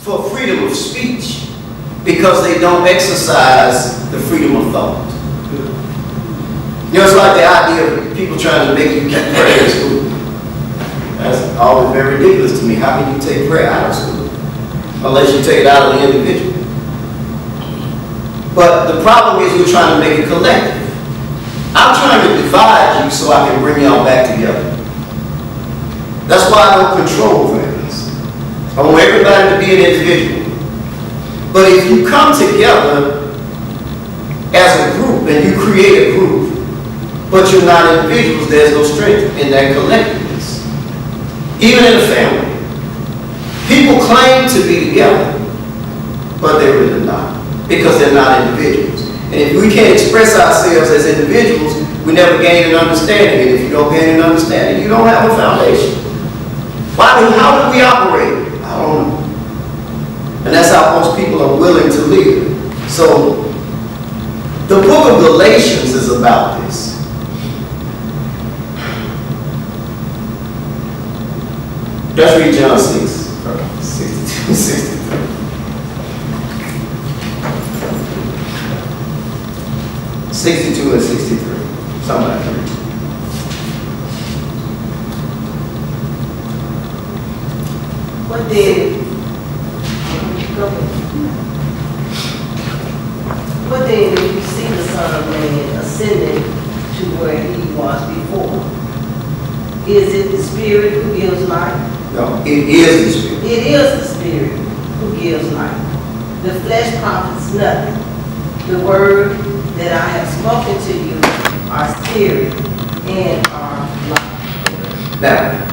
for freedom of speech because they don't exercise the freedom of thought. You know, it's like the idea of people trying to make you keep prayer in school. That's always very ridiculous to me. How can you take prayer out of school? Unless you take it out of the individual. But the problem is we're trying to make it collective. I'm trying to divide you so I can bring y'all back together. That's why I don't control families. I want everybody to be an individual. But if you come together as a group and you create a group, but you're not individuals, there's no strength in that collectiveness. Even in a family. People claim to be together, but they're really not, because they're not individuals. And if we can't express ourselves as individuals, we never gain an understanding. And if you don't gain an understanding, you don't have a foundation. How do we operate? I don't know. And that's how most people are willing to live. So, the book of Galatians is about this. Let's read John 6, 62, 63. '62 and 63. Something like that. What then? If you see the Son of Man ascending to where he was before? Is it the Spirit who gives life? No, it is the Spirit. It is the Spirit who gives life. The flesh profits nothing. The word that I have spoken to you are spirit and are life. Now,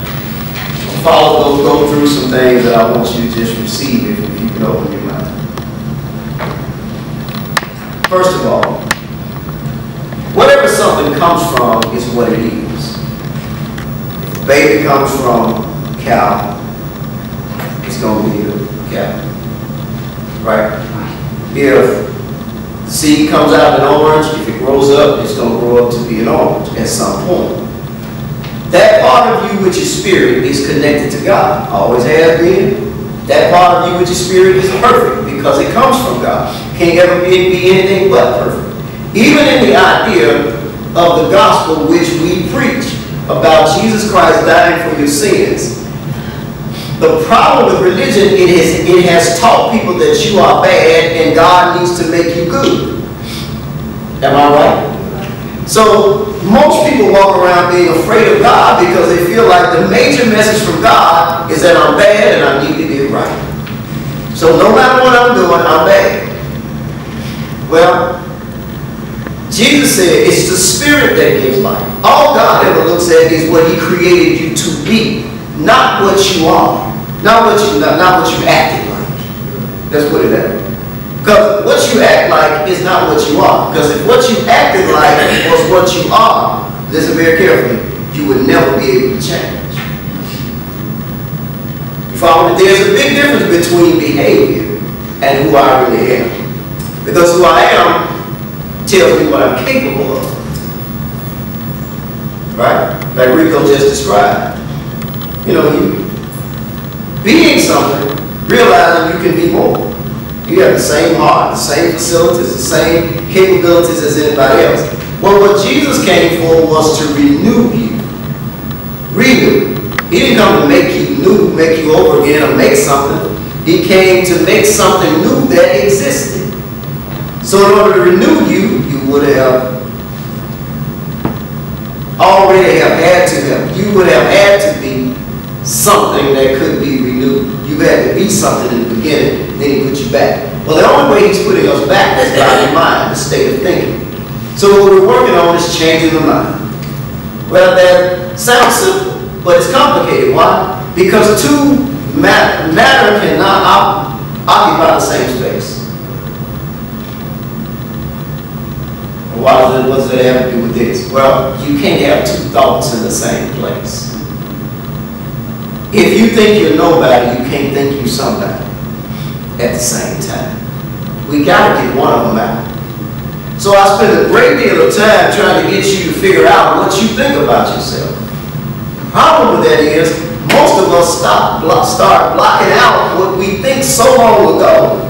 I'll go through some things that I want you to just receive if you can open your mind. First of all, whatever something comes from is what it is. If a baby comes from a cow, it's going to be a cow. Right? If the seed comes out of an orange, if it grows up, it's going to grow up to be an orange at some point. That part of you which is spirit is connected to God. Always has been. That part of you which is spirit is perfect because it comes from God. Can't ever be anything but perfect. Even in the idea of the gospel which we preach about Jesus Christ dying for your sins, the problem with religion, it has taught people that you are bad and God needs to make you good. Am I right? So most people walk around being afraid of God because they feel like the major message from God is that I'm bad and I need to get right. So no matter what I'm doing, I'm bad. Well, Jesus said it's the Spirit that gives life. All God ever looks at is what He created you to be, not what you are, not what you acted like. Let's put it that way. Because what you act like is not what you are. Because if what you acted like was what you are, listen very carefully, you would never be able to change. You follow me? There's a big difference between behavior and who I really am. Because who I am tells me what I'm capable of. Right? Like Rico just described. You know, you being something, realizing you can be more. You have the same heart, the same facilities, the same capabilities as anybody else. Well, what Jesus came for was to renew you. Renew. He didn't come to make you new, make you over again, or make something. He came to make something new that existed. So in order to renew you, you would have already have had to have. You would have had to be something that could be renewed. You had to be something in the beginning, then He put you back. Well, the only way He's putting us back is by the mind, the state of thinking. So what we're working on is changing the mind. Well, that sounds simple, but it's complicated. Why? Because matter cannot occupy the same space. What does that have to do with this? Well, you can't have two thoughts in the same place. If you think you're nobody, you can't think you're somebody at the same time. We got to get one of them out. So I spend a great deal of time trying to get you to figure out what you think about yourself. The problem with that is most of us start blocking out what we think so long ago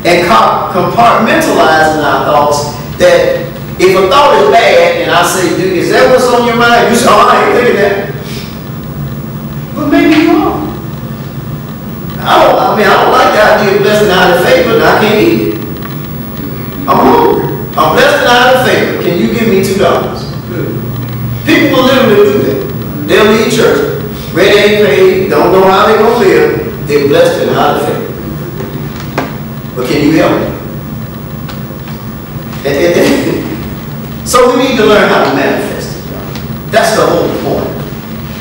and compartmentalizing our thoughts that if a thought is bad and I say, dude, is that what's on your mind? You say, oh, I ain't thinking that. But maybe you are. I don't like the idea of blessed and highly favored, but I can't eat it. I'm hungry. I'm blessed and highly favored. Can you give me $2? People will literally do that. They'll leave church. Rent ain't paid. Don't know how they're going to live. They're blessed and highly favored. But can you help me? So we need to learn how to manifest it. That's the whole point.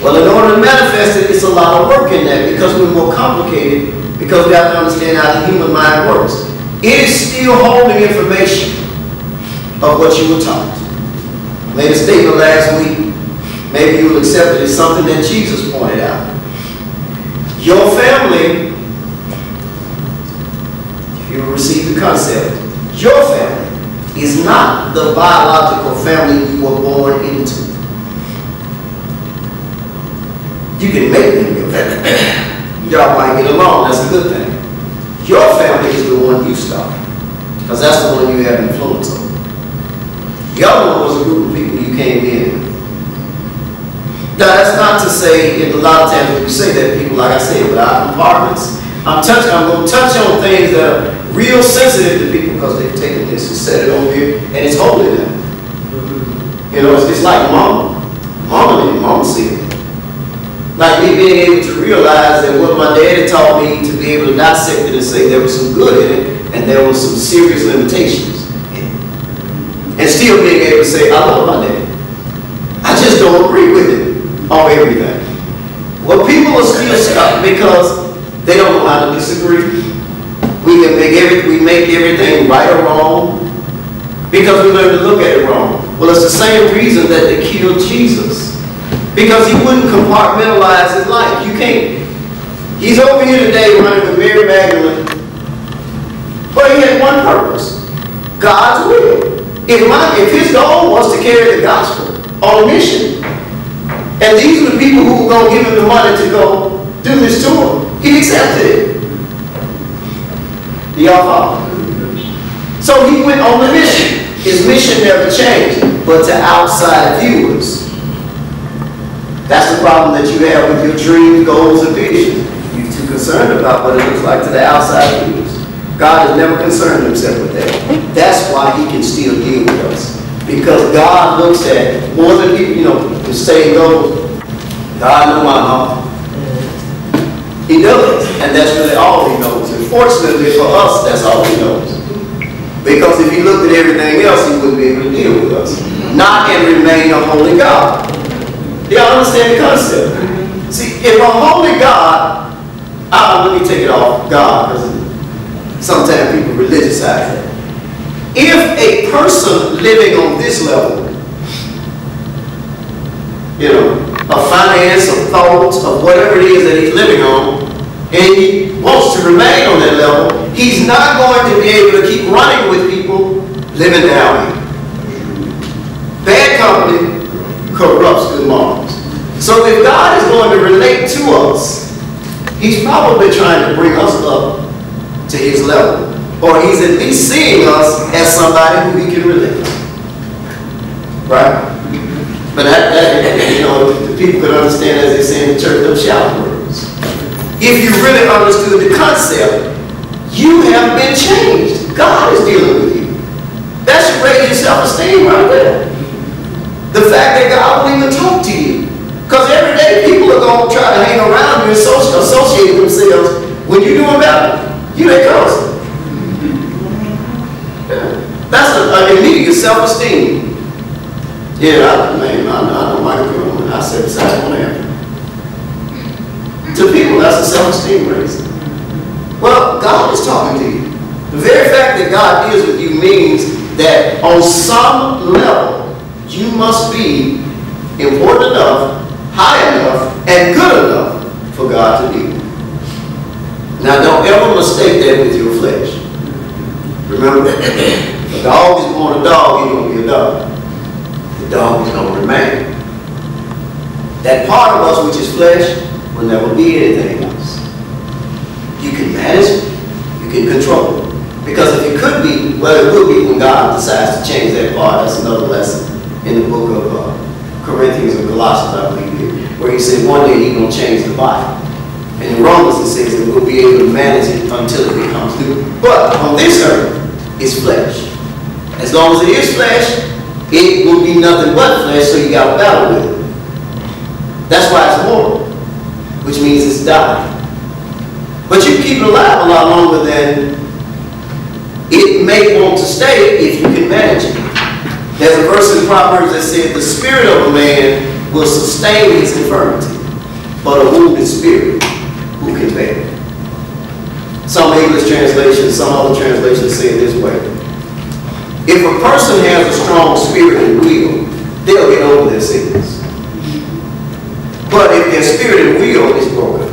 Well, in order to manifest it, it's a lot of work in that because we're more complicated because we have to understand how the human mind works. It is still holding information of what you were taught. I made a statement last week. Maybe you will accept it as something that Jesus pointed out. Your family, if you receive the concept, your family is not the biological family you were born into. You can make them your family. Y'all might get along, that's a good thing. Your family is the one you start, because that's the one you have influence on. The other one was a group of people you came in with. Now that's not to say, a lot of times when you say that, people, like I said, with our compartments, I'm going to touch on things that are real sensitive to people because they've taken this and set it over here, and it's holding them. You know, it's like mama said. Like me being able to realize that what my daddy taught me to be able to dissect it and say there was some good in it and there was some serious limitations in it. And still being able to say, I love my daddy. I just don't agree with it on everything. Well, people are still stuck because they don't know how to disagree. We make everything right or wrong because we learn to look at it wrong. Well, it's the same reason that they killed Jesus. Because he wouldn't compartmentalize his life. You can't. He's over here today running with Mary Magdalene. But he had one purpose. God's will. If his goal was to carry the gospel on a mission, and these are the people who were going to give him the money to go do this to him, he accepted it. Do y'all follow? So he went on the mission. His mission never changed, but to outside viewers. That's the problem that you have with your dreams, goals, and visions. You're too concerned about what it looks like to the outside viewers. God has never concerned himself with that. That's why he can still deal with us. Because God looks at more than people, the saying goes, God knows my heart. He does. And that's really all he knows. And fortunately for us, that's all he knows. Because if he looked at everything else, he wouldn't be able to deal with us. Not and remain a holy God. Y'all understand the concept? See, if a holy God, let me take it off God, because sometimes people religiousize that. If a person living on this level, of finance, of thoughts, of whatever it is that he's living on, and he wants to remain on that level, he's not going to be able to keep running with people living down here. Bad company corrupts good morals. So if God is going to relate to us, he's probably trying to bring us up to his level. Or he's at least seeing us as somebody who he can relate to. Right? But the people could understand, as they say in the church, them shout words. If you really understood the concept, you have been changed. God is dealing with you. That should raise your self-esteem right there. The fact that God will even talk to you. Because every day people are going to try to hang around you and associate themselves. When you're doing better, you ain't cursing. That's an immediate self-esteem. Yeah, I know Michael Jordan. I said besides one after. To people, that's a self-esteem raise. Well, God is talking to you. The very fact that God deals with you means that on some level, you must be important enough, high enough, and good enough for God to deal with. Now, don't ever mistake that with your flesh. Remember that. If a dog is born a dog, he's going to be a dog. The dog is going to remain. That part of us which is flesh, will never be anything else. You can manage it, you can control it. Because if it could be, well, it will be when God decides to change that part. That's another lesson in the book of Corinthians and Colossians, I believe, where he said one day he's going to change the body. And in Romans it says that we'll be able to manage it until it becomes new. But on this earth, it's flesh. As long as it is flesh, it will be nothing but flesh, so you got to battle with it. That's why it's mortal, which means it's dying. But you keep it alive a lot longer than it may want to stay if you can manage it. There's a verse in Proverbs that said, the spirit of a man will sustain his infirmity, but a wounded spirit, who can bear it? Some English translations, some other translations say it this way. If a person has a strong spirit and will, they'll get over their sickness. But if their spirit and will is broken,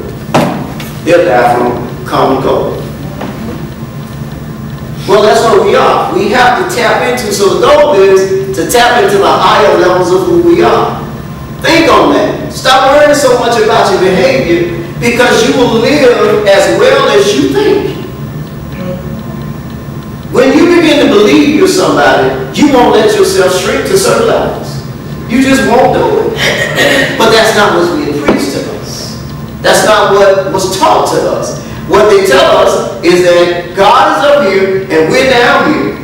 they'll die from common cold. Well, that's what we are. We have to tap into, so the goal is to tap into the higher levels of who we are. Think on that. Stop worrying so much about your behavior, because you will live as well as you think. When you begin to believe you're somebody, you won't let yourself shrink to certain levels. You just won't do it. But that's not what's being preached to us. That's not what was taught to us. What they tell us is that God is up here and we're down here.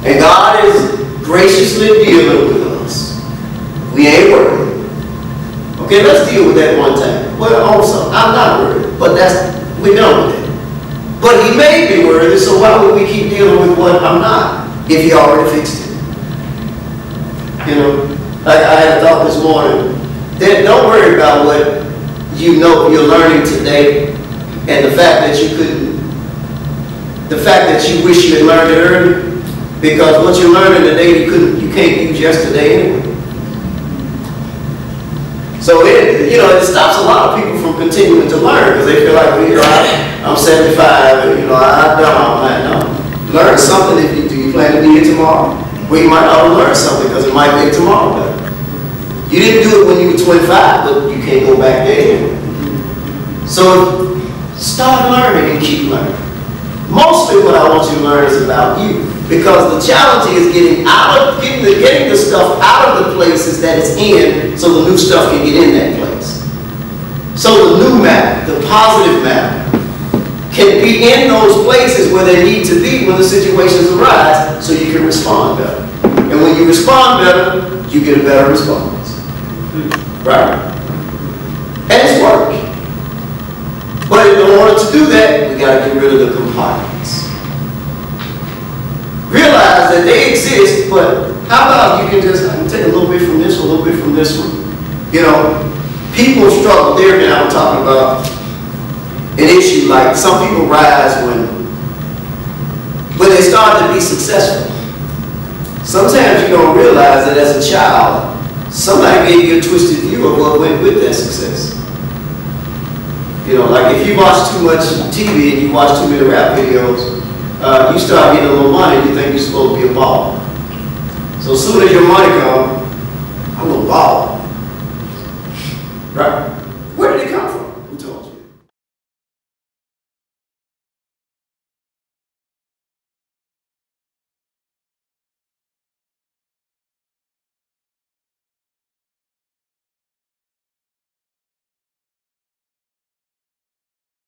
And God is graciously dealing with us. We ain't worried. Okay, let's deal with that one time. Well, also, I'm not worried, but we're done with it. But he made me worried, so why would we keep dealing with what I'm not if he already fixed it? You know, like I had a thought this morning. Then don't worry about what you know you're learning today, and the fact that you wish you had learned it earlier, because what you're learning today you can't use yesterday anyway. So it stops a lot of people from continuing to learn, because they feel like, I'm 75 and I've done all that. No, learn something. If you plan to be here tomorrow, well, you might not learn something because it might make tomorrow better. You didn't do it when you were 25, but you can't go back there. So start learning and keep learning. Mostly what I want you to learn is about you, because the challenge is getting the stuff out of the places that it's in, so the new stuff can get in that place. So the new matter, the positive matter, can be in those places where they need to be when the situations arise, so you can respond better. And when you respond better, you get a better response. Right? And it's working. But in order to do that, we got to get rid of the compartments. Realize that they exist, but how about you can just take a little bit from this one, a little bit from this one. People struggle there now. I'm talking about an issue like some people rise when they start to be successful. Sometimes you don't realize that as a child, somebody gave you a twisted view of what went with that success. Like if you watch too much TV and you watch too many rap videos, you start getting a little money and you think you're supposed to be a baller. So as soon as your money comes, I'm going to ball. Right?